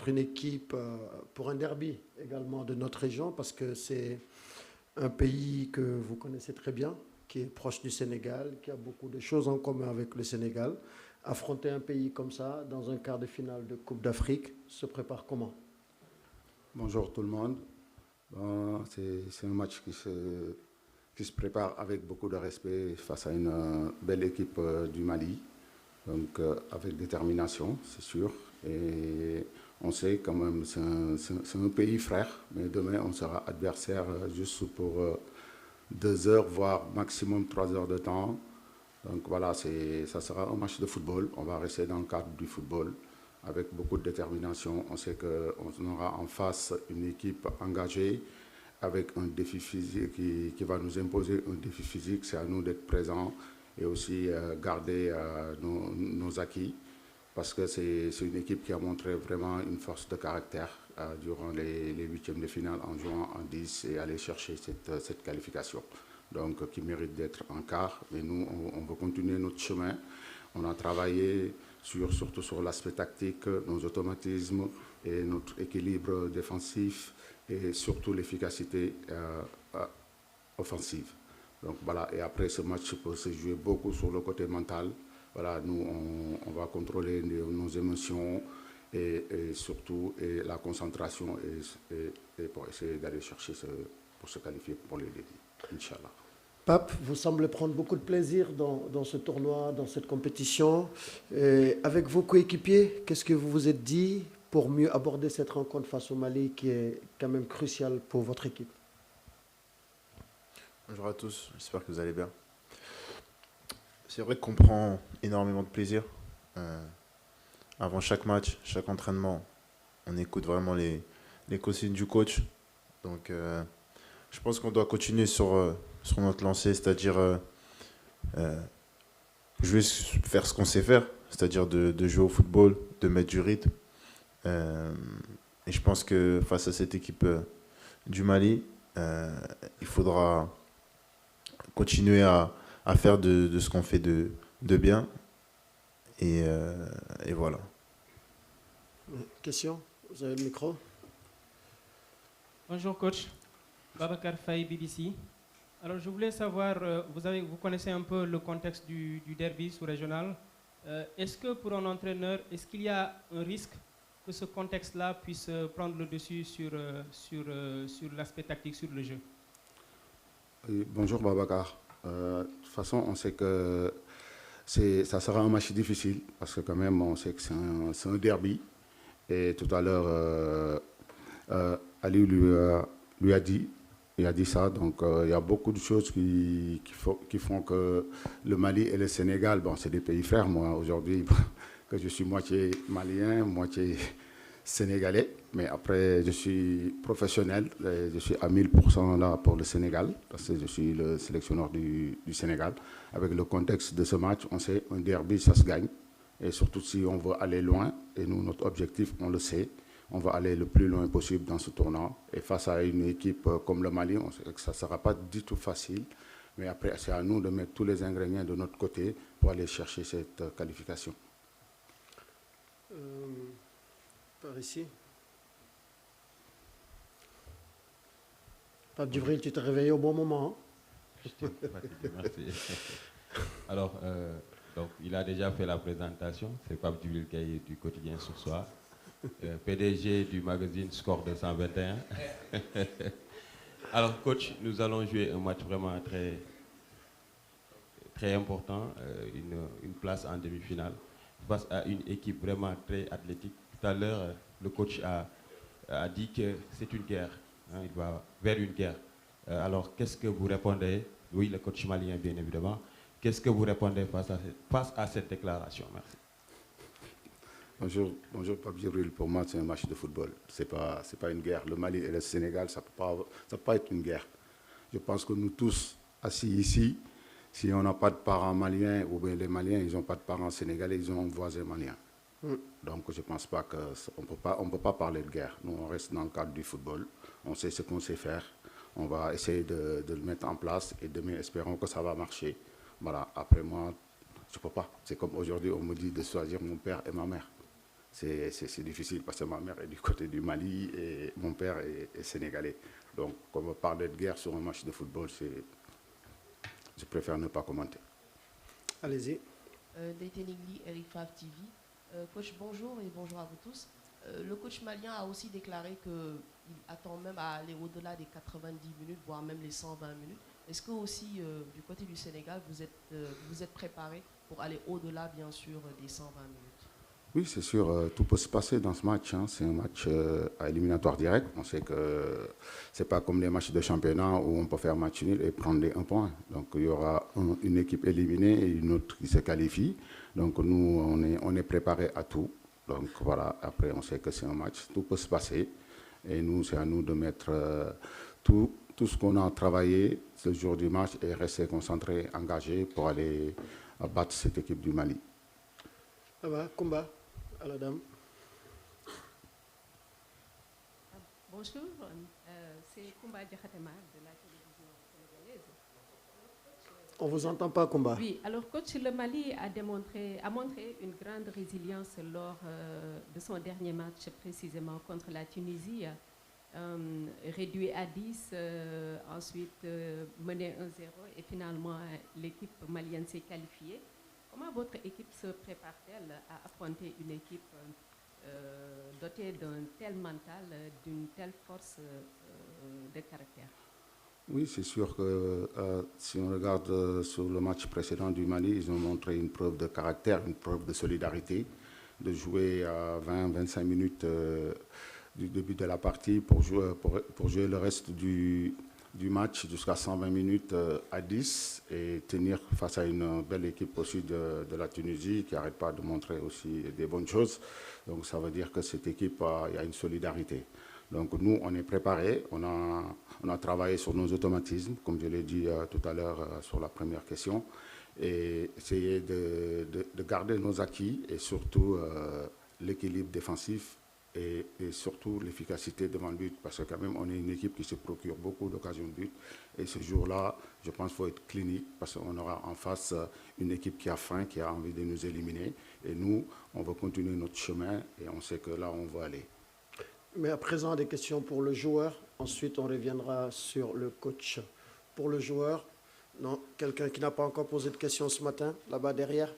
contre une équipe, pour un derby également de notre région, parce que c'est un pays que vous connaissez très bien, qui est proche du Sénégal, qui a beaucoup de choses en commun avec le Sénégal. Affronter un pays comme ça dans un quart de finale de Coupe d'Afrique se prépare comment? Bonjour tout le monde. C'est un match qui se prépare avec beaucoup de respect face à une belle équipe du Mali, donc avec détermination, c'est sûr. Et on sait quand même, c'est un pays frère, mais demain on sera adversaire juste pour 2 heures, voire maximum 3 heures de temps. Donc voilà, ça sera un match de football. On va rester dans le cadre du football avec beaucoup de détermination. On sait qu'on aura en face une équipe engagée avec un défi physique qui va nous imposer un défi physique. C'est à nous d'être présents et aussi garder nos acquis parce que c'est une équipe qui a montré vraiment une force de caractère durant les huitièmes de finale en jouant en 10 et aller chercher cette qualification. Donc qui mérite d'être en quart. Mais nous, on veut continuer notre chemin. On a travaillé surtout sur l'aspect tactique, nos automatismes et notre équilibre défensif et surtout l'efficacité offensive. Donc voilà, et après ce match peut se jouer beaucoup sur le côté mental. Voilà, nous, on va contrôler nos émotions et surtout la concentration et pour essayer d'aller chercher pour se qualifier pour les débuts, Inch'Allah. Pape, vous semblez prendre beaucoup de plaisir dans ce tournoi, dans cette compétition. Et avec vos coéquipiers, qu'est-ce que vous vous êtes dit pour mieux aborder cette rencontre face au Mali qui est quand même cruciale pour votre équipe? Bonjour à tous, j'espère que vous allez bien. C'est vrai qu'on prend énormément de plaisir. Avant chaque match, chaque entraînement, on écoute vraiment les consignes du coach. Donc je pense qu'on doit continuer sur notre lancée, c'est-à-dire faire ce qu'on sait faire, c'est-à-dire de jouer au football, de mettre du rythme. Et je pense que face à cette équipe du Mali, il faudra continuer à faire de ce qu'on fait de bien. Et voilà. Question? Vous avez le micro? Bonjour coach, Babacar Faye, BBC. Alors je voulais savoir, vous connaissez un peu le contexte du derby sous-régional. Est-ce que pour un entraîneur, est-ce qu'il y a un risque que ce contexte-là puisse prendre le dessus sur l'aspect tactique, sur le jeu? Oui, bonjour Babacar. De toute façon, on sait que ça sera un match difficile parce que quand même, on sait que c'est un derby. Et tout à l'heure, Ali lui a dit ça. Donc, il y a beaucoup de choses qui font que le Mali et le Sénégal, bon, c'est des pays frères. Moi, aujourd'hui, que je suis moitié malien, moitié sénégalais. Mais après, je suis professionnel. Et je suis à 1000% là pour le Sénégal, parce que je suis le sélectionneur du Sénégal. Avec le contexte de ce match, on sait un derby, ça se gagne. Et surtout si on veut aller loin, et nous, notre objectif, on le sait, on va aller le plus loin possible dans ce tournoi. Et face à une équipe comme le Mali, on sait que ça ne sera pas du tout facile. Mais après, c'est à nous de mettre tous les ingrédients de notre côté pour aller chercher cette qualification. Par ici. Pape Djibril, tu t'es réveillé au bon moment. Hein? Merci. Alors, donc, il a déjà fait la présentation. C'est Pape Djibril Kaye du quotidien Soursoir, PDG du magazine Score 221. Alors, coach, nous allons jouer un match vraiment très, très important, une place en demi-finale, face à une équipe vraiment très athlétique. Tout à l'heure, le coach a dit que c'est une guerre. Hein, il va vers une guerre. Alors, qu'est-ce que vous répondez? Oui, le coach malien, bien évidemment. Qu'est-ce que vous répondez face à cette déclaration? Merci. Bonjour Pape Djibril. Pour moi, c'est un match de football. C'est pas une guerre. Le Mali et le Sénégal, ça peut pas être une guerre. Je pense que nous tous, assis ici, si on n'a pas de parents maliens, ou bien les Maliens, ils n'ont pas de parents sénégalais, ils ont un voisin malien. Donc je ne pense pas qu'on peut pas parler de guerre. Nous, on reste dans le cadre du football. On sait ce qu'on sait faire. On va essayer de le mettre en place et demain, espérons que ça va marcher. Voilà. Après moi, je ne peux pas. C'est comme aujourd'hui, on me dit de choisir mon père et ma mère. c'est difficile parce que ma mère est du côté du Mali et mon père est sénégalais. Donc, quand on parle de guerre sur un match de football, je préfère ne pas commenter. Allez-y. Détenigli, RIFAV TV. Coach, bonjour et bonjour à vous tous. Le coach malien a aussi déclaré qu'il attend même à aller au-delà des 90 minutes, voire même les 120 minutes. Est-ce que aussi, du côté du Sénégal, vous êtes préparé pour aller au-delà, bien sûr, des 120 minutes? Oui, c'est sûr, tout peut se passer dans ce match. Hein. C'est un match à éliminatoire direct. On sait que ce n'est pas comme les matchs de championnat où on peut faire match nul et prendre un point. Donc il y aura une équipe éliminée et une autre qui se qualifie. Donc nous, on est préparé à tout. Donc voilà, après on sait que c'est un match, tout peut se passer. Et nous, c'est à nous de mettre tout ce qu'on a travaillé ce jour du match et rester concentré, engagé pour aller battre cette équipe du Mali. Ça va, combat à la dame. Bonjour, c'est Koumba Diakhatema de la télévision sénégalaise. On ne vous entend pas, combat. Oui, alors coach, le Mali a montré une grande résilience lors de son dernier match, précisément contre la Tunisie, réduit à 10, ensuite mené 1-0 et finalement l'équipe malienne s'est qualifiée. Comment votre équipe se prépare-t-elle à affronter une équipe dotée d'un tel mental, d'une telle force de caractère? Oui, c'est sûr que si on regarde sur le match précédent du Mali, ils ont montré une preuve de caractère, une preuve de solidarité, de jouer à 20-25 minutes du début de la partie pour jouer le reste du match jusqu'à 120 minutes à 10 et tenir face à une belle équipe aussi de la Tunisie qui n'arrête pas de montrer aussi des bonnes choses. Donc ça veut dire que cette équipe, il y a une solidarité. Donc nous, on est préparés, on a travaillé sur nos automatismes, comme je l'ai dit tout à l'heure sur la première question, et essayer de garder nos acquis et surtout l'équilibre défensif et surtout l'efficacité devant le but, parce que quand même on est une équipe qui se procure beaucoup d'occasions de but, et ce jour-là, je pense qu'il faut être clinique, parce qu'on aura en face une équipe qui a faim, qui a envie de nous éliminer, et nous, on va continuer notre chemin, et on sait que là, on va aller. Mais à présent, des questions pour le joueur. Ensuite, on reviendra sur le coach. Pour le joueur, non, quelqu'un qui n'a pas encore posé de questions ce matin, là-bas derrière?